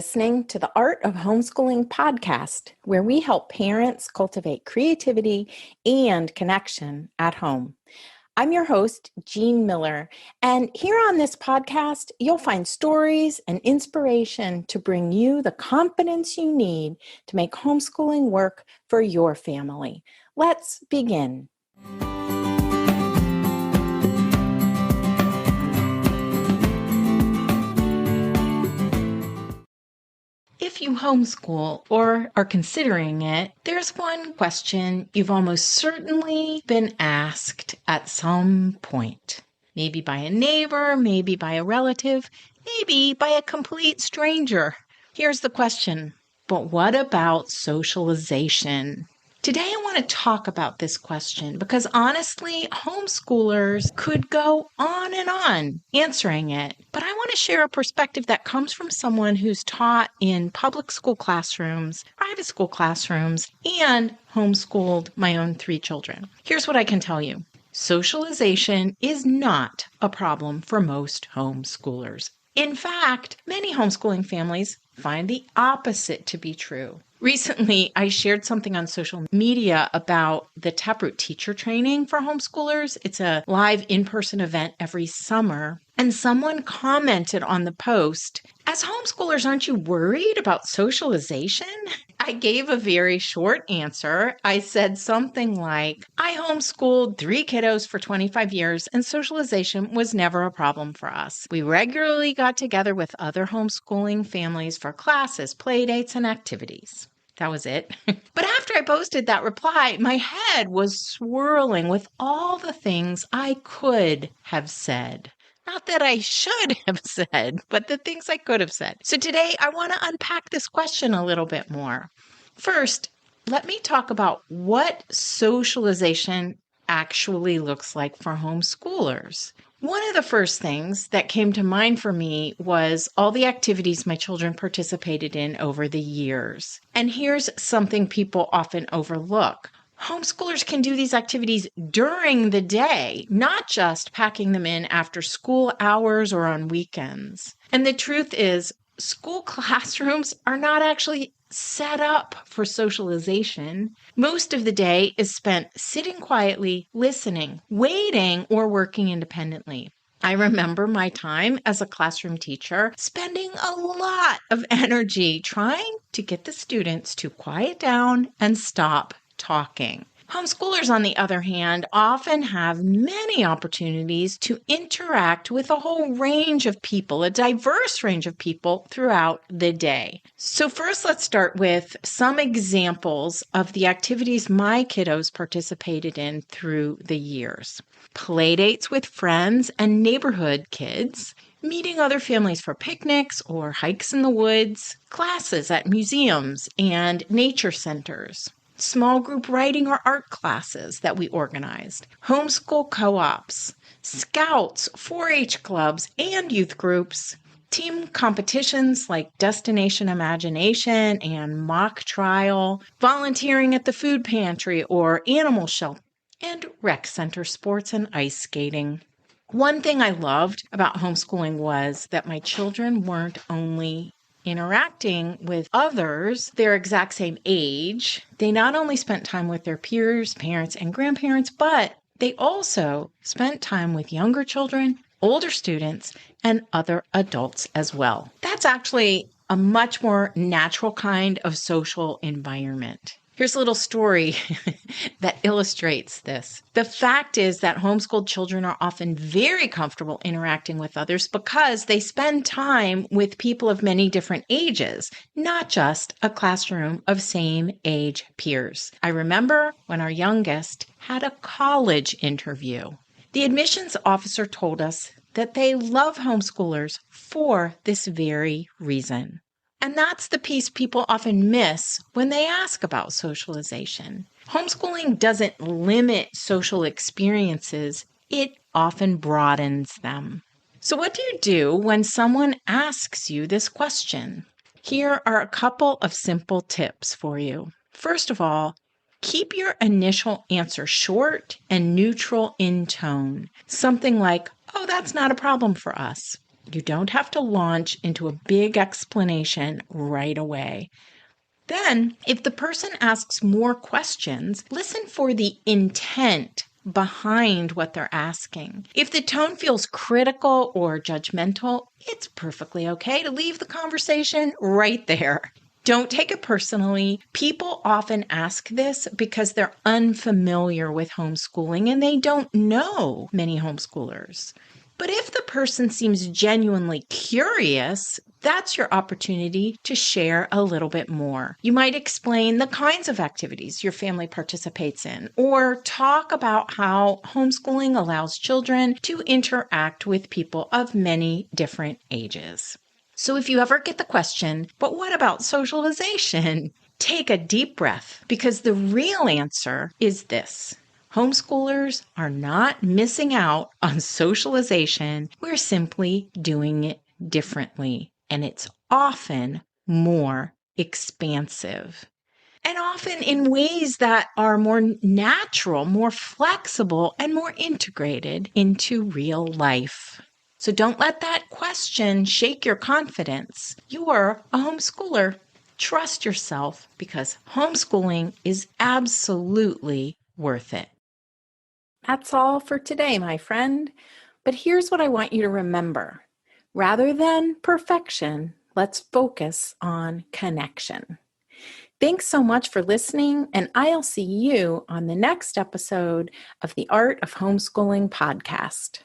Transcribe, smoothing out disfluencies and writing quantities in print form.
listening to the Art of Homeschooling podcast, where we help parents cultivate creativity and connection at home. I'm your host, Jean Miller, and here on this podcast, you'll find stories and inspiration to bring you the confidence you need to make homeschooling work for your family. Let's begin. If you homeschool or are considering it, there's one question you've almost certainly been asked at some point. Maybe by a neighbor, maybe by a relative, maybe by a complete stranger. Here's the question, but what about socialization? Today, I want to talk about this question because honestly, homeschoolers could go on and on answering it. But I want to share a perspective that comes from someone who's taught in public school classrooms, private school classrooms, and homeschooled my own 3 children. Here's what I can tell you. Socialization is not a problem for most homeschoolers. In fact, many homeschooling families find the opposite to be true. Recently, I shared something on social media about the Taproot teacher training for homeschoolers. It's a live in-person event every summer. And someone commented on the post, as homeschoolers, aren't you worried about socialization? I gave a very short answer. I said something like, I homeschooled 3 kiddos for 25 years and socialization was never a problem for us. We regularly got together with other homeschooling families for classes, play dates, and activities. That was it. But after I posted that reply, my head was swirling with all the things I could have said. Not that I should have said, but the things I could have said. So today I want to unpack this question a little bit more. First, let me talk about what socialization actually looks like for homeschoolers. One of the first things that came to mind for me was all the activities my children participated in over the years. And here's something people often overlook. Homeschoolers can do these activities during the day, not just packing them in after school hours or on weekends. And the truth is, school classrooms are not actually set up for socialization. Most of the day is spent sitting quietly, listening, waiting, or working independently. I remember my time as a classroom teacher spending a lot of energy trying to get the students to quiet down and stop talking. Homeschoolers, on the other hand, often have many opportunities to interact with a whole range of people, a diverse range of people throughout the day. So first, let's start with some examples of the activities my kiddos participated in through the years. Playdates with friends and neighborhood kids, meeting other families for picnics or hikes in the woods, classes at museums and nature centers, small group writing or art classes that we organized, homeschool co-ops, scouts, 4-H clubs, and youth groups, team competitions like Destination Imagination and Mock Trial, volunteering at the food pantry or animal shelter, and rec center sports and ice skating. One thing I loved about homeschooling was that my children weren't only interacting with others their exact same age. They not only spent time with their peers, parents, and grandparents, but they also spent time with younger children, older students, and other adults as well. That's actually a much more natural kind of social environment. Here's a little story that illustrates this. The fact is that homeschooled children are often very comfortable interacting with others because they spend time with people of many different ages, not just a classroom of same age peers. I remember when our youngest had a college interview. The admissions officer told us that they love homeschoolers for this very reason. And that's the piece people often miss when they ask about socialization. Homeschooling doesn't limit social experiences, it often broadens them. So what do you do when someone asks you this question? Here are a couple of simple tips for you. First of all, keep your initial answer short and neutral in tone. Something like, oh, that's not a problem for us. You don't have to launch into a big explanation right away. Then, if the person asks more questions, listen for the intent behind what they're asking. If the tone feels critical or judgmental, it's perfectly okay to leave the conversation right there. Don't take it personally. People often ask this because they're unfamiliar with homeschooling and they don't know many homeschoolers. But if the person seems genuinely curious, that's your opportunity to share a little bit more. You might explain the kinds of activities your family participates in, or talk about how homeschooling allows children to interact with people of many different ages. So if you ever get the question, but what about socialization? Take a deep breath, because the real answer is this. Homeschoolers are not missing out on socialization. We're simply doing it differently, and it's often more expansive. And often in ways that are more natural, more flexible, and more integrated into real life. So don't let that question shake your confidence. You're a homeschooler. Trust yourself, because homeschooling is absolutely worth it. That's all for today, my friend. But here's what I want you to remember. Rather than perfection, let's focus on connection. Thanks so much for listening, and I'll see you on the next episode of the Art of Homeschooling podcast.